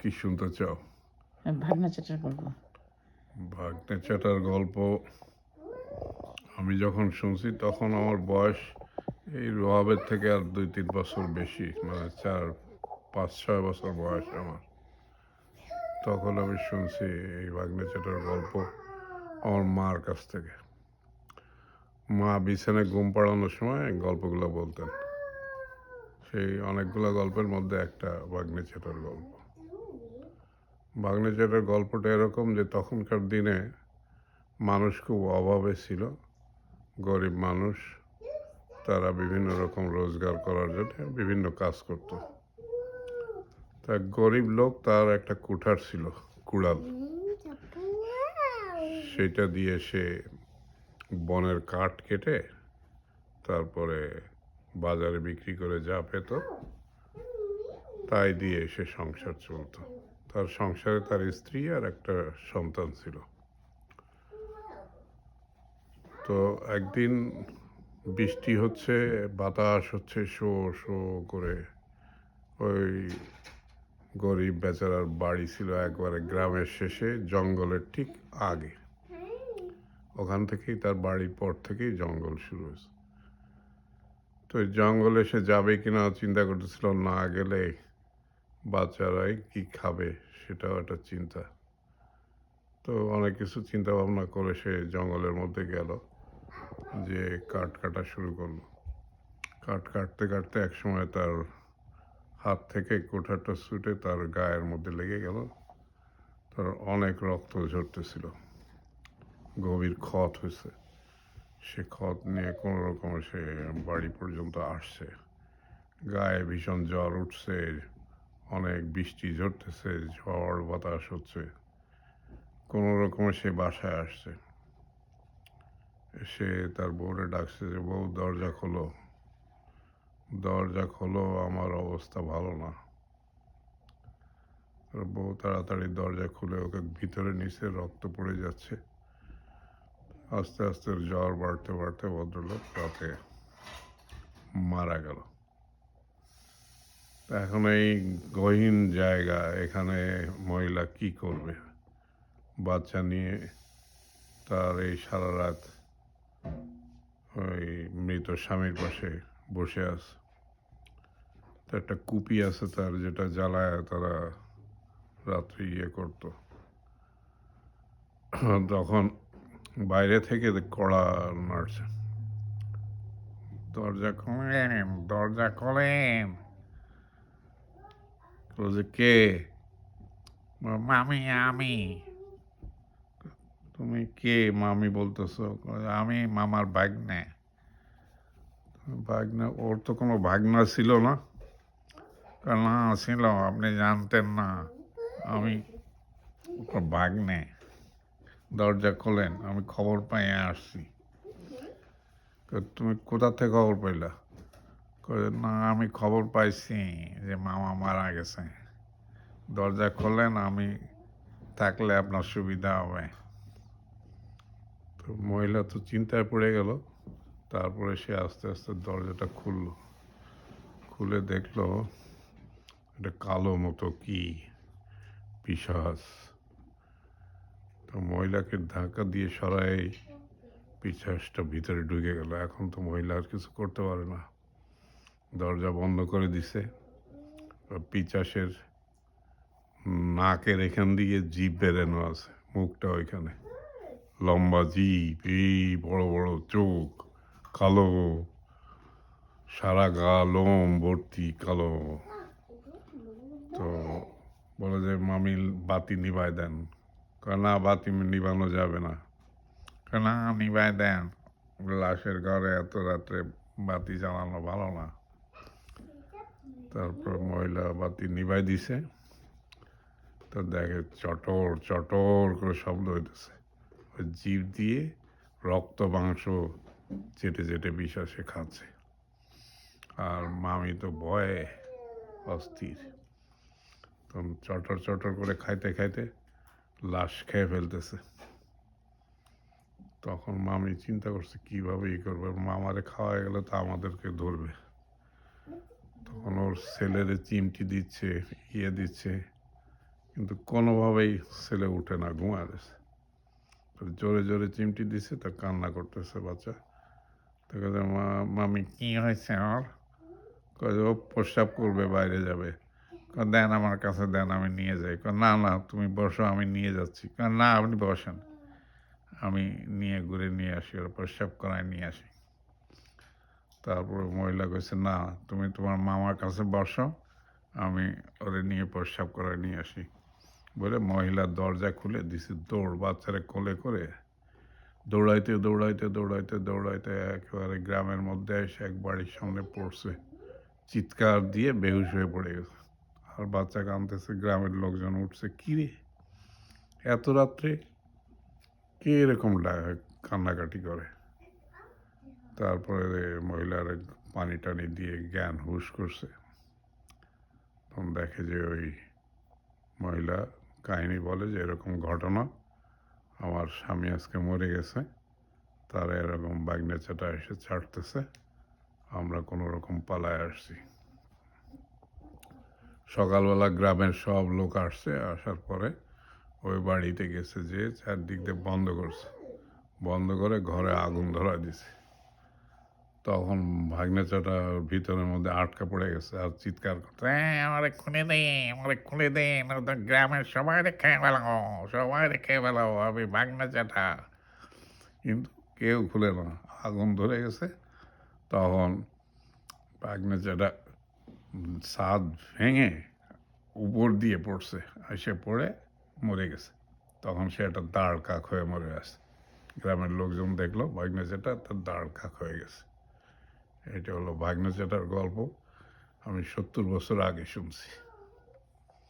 কি শুনতে চাও? ভাগনা চ্যাটার গল্প। ভাগ্নে চ্যাটার গল্প আমি যখন শুনছি তখন আমার বয়স এই রোহাবের থেকে আর 2-3 বছর বেশি, মানে 4-5-6 বছর বয়স আমার। তখন আমি শুনছি এই ভাগ্নে চ্যাটার গল্প আমার মার কাছ থেকে। মা বিছানায় ঘুম পাড়ানোর সময় গল্পগুলো বলতেন। সেই অনেকগুলো গল্পের মধ্যে একটা ভাগ্নে চ্যাটার গল্প। ভাগ্নে চ্যাটার গল্পটা এরকম যে তখনকার দিনে মানুষ খুব অভাবে ছিল, গরিব মানুষ। তারা বিভিন্ন রকম রোজগার করার জন্য বিভিন্ন কাজ করত। তা গরিব লোক, তার একটা কুঠার ছিল, কুড়াল। সেটা দিয়ে সে বনের কাঠ কেটে তারপরে বাজারে বিক্রি করে যা পেত তাই দিয়ে সে সংসার চলত। তার সংসারে তার স্ত্রী আর একটা সন্তান ছিল। তো একদিন বৃষ্টি হচ্ছে, বাতাস হচ্ছে শো শো করে। ওই গরিব বেচারার বাড়ি ছিল একবারে গ্রামের শেষে, জঙ্গলের ঠিক আগে। ওখান থেকেই তার বাড়ির পর থেকেই জঙ্গল শুরু হয়েছে। তো জঙ্গলে সে যাবে কিনা চিন্তা করতেছিল, না গেলে বাচ্চারাই কি খাবে সেটাও একটা চিন্তা। তো অনেক কিছু চিন্তা ভাবনা করে সে জঙ্গলের মধ্যে গেল, যে কাঠ কাটা শুরু করলো। কাঠ কাটতে কাটতে একসময় তার হাত থেকে কুঠারটা ছুটে তার গায়ের মধ্যে লেগে গেল। তার অনেক রক্ত ঝরতেছিল, গভীর ক্ষত হয়েছে। সে ক্ষত নিয়ে কোনো রকম সে বাড়ি পর্যন্ত আসছে। গায়ে ভীষণ জ্বর উঠছে, অনেক বৃষ্টি ঝরতেছে, ঝড় বাতাস হচ্ছে। কোনো রকমে সে বাসায় আসছে। সে তার বউরে ডাকছে যে, বউ দরজা খোলো, দরজা খোলো, আমার অবস্থা ভালো না। বউ তাড়াতাড়ি দরজা খুলে ওকে ভিতরে নিচে, রক্ত পড়ে যাচ্ছে। আস্তে আস্তে জ্বর বাড়তে বাড়তে ভদ্রলোক রাতে মারা গেল। এখন এই গহীন জায়গা, এখানে মহিলা কি করবে? বাচ্চা নিয়ে তার এই সারা রাত ওই মৃত স্বামীর পাশে বসে আছে। তো একটা কুপি আছে তার, যেটা জ্বালায় তারা রাত্রি করতো। তখন বাইরে থেকে কড়া নাড়ছে, দরজা খোলেন, দরজা খোলেন। বলছে, কে? মামি, আমি। তুমি কে মামি বলতেছো? আমি মামার ভাগ্নে। ভাগ্নে? ওর তো কোনো ভাগ্না ছিল না। না ছিল, আপনি জানতেন না, আমি ওর ভাগ্নে। দরজা খোলেন, আমি খবর পাই আসছি। তুমি কোথা থেকে খবর পাইলা? না, আমি খবর পাইছি যে মামা মারা গেছে। দরজা খোলেন, আমি থাকলে আপনার সুবিধা হবে। তো মহিলা তো চিন্তায় পড়ে গেল। তারপরে সে আস্তে আস্তে দরজাটা খুললো। খুলে দেখলো একটা কালো মতো কি পিশাচ। তো মহিলাকে ধাক্কা দিয়ে সরাই পিশাচটা ভিতরে ঢুকে গেল। এখন তো মহিলা আর কিছু করতে পারে না, দরজা বন্ধ করে দিছে। পিশাচের নাকের এখান দিয়ে জিভ বেরানো আছে, মুখটা ওইখানে, লম্বা জিভ, এই বড় বড় চোখ, কালো, সারা গা লোম ভর্তি কালো। তো বলে যে, মামি বাতি নিভায় দেন। না, বাতি নিভানো যাবে না। না, নিভায় দেন, লাশের ঘরে এত রাত্রে বাতি জ্বালানো ভালো না। তারপর মহিলা বাতি নিভাই দিছে। তো দেখে চটর চটর করে শব্দ হইতেছে। ওই জিভ দিয়ে রক্ত মাংস চেটে চেটে বিশ্বাসে খাচ্ছে। আর মামি তো ভয়ে অস্থির। তখন চটর চটর করে খাইতে খাইতে লাশ খেয়ে ফেলতেছে। তখন মামি চিন্তা করছে কীভাবে করবে, মামারে খাওয়া গেলে তো আমাদেরকে ধরবে। তখন ওর ছেলেরে চিমটি দিচ্ছে, দিচ্ছে, কিন্তু কোনোভাবেই ছেলে উঠে না, ঘুমায় গেছে। তো জোরে জোরে চিমটি দিছে, তা কান্না করতেছে বাচ্চা। তো কাছে মামি কি হয়েছে আমার? কয় যে, ও প্রস্রাব করবে, বাইরে যাবে। কয় দেন আমার কাছে দেন, আমি নিয়ে যাই। কয় না না তুমি বসো, আমি নিয়ে যাচ্ছি। কয় না আপনি বসেন, আমি নিয়ে ঘুরে নিয়ে আসি, ওর প্রস্রাব করায় নিয়ে আসি। তারপরে মহিলা কইছে না তুমি তোমার মামার কাছে বসো, আমি ওরে নিয়ে প্রস্রাব করায় নিয়ে আসি। বলে মহিলা দরজা খুলে দিছে দৌড়, বাচ্চারা কোলে করে দৌড়াইতে দৌড়াইতে দৌড়াইতে দৌড়াইতে একেবারে গ্রামের মধ্যে এসে এক বাড়ির সামনে পড়ছে। চিৎকার দিয়ে বেহুশ হয়ে পড়ে গেছে। আর বাচ্চা কাঁদতেছে, গ্রামের লোকজন উঠছে, কী রে এত রাত্রে কে এরকম কান্নাকাটি করে? তারপরে মহিলার পানি টানি দিয়ে জ্ঞান হুঁশ করছে। তখন দেখে যে ওই মহিলা কাহিনী বলে যে এরকম ঘটনা, আমার স্বামী আজকে মরে গেছে, তারা এরকম বাগনেচাটা এসে ছাড়তেছে, আমরা কোনো রকম পালায় আসছি। সকালবেলা গ্রামের সব লোক আসছে, আসার পরে ওই বাড়িতে গেছে, যে চারদিক দিয়ে বন্ধ করছে, বন্ধ করে ঘরে আগুন ধরা দিছে। তখন ভাগ্নেচাটা ভিতরের মধ্যে আটকা পড়ে গেছে আর চিৎকার করতে, আমারে খুলে দে, আমারে খুলে দে, নয়তো গ্রামের সবাই খেয়ে ফেলাও, সবাই খেয়ে ফেলাও, আমি ভাগ্নেচাটা। কিন্তু কেউ খুলে না, আগুন ধরে গেছে। তখন ভাগ্নেচাটা ছাদ ভেঙে উপর দিয়ে পড়ছে, এসে পড়ে মরে গেছে। তখন সে একটা দাঁড় কাক হয়ে মরে আছে। গ্রামের লোকজন দেখলো ভাগ্নেচাটা তার দাঁড় কাক হয়ে গেছে। এটা হলো ভাগ্নেচাটার গল্প, আমি 70 বছর আগে শুনছি।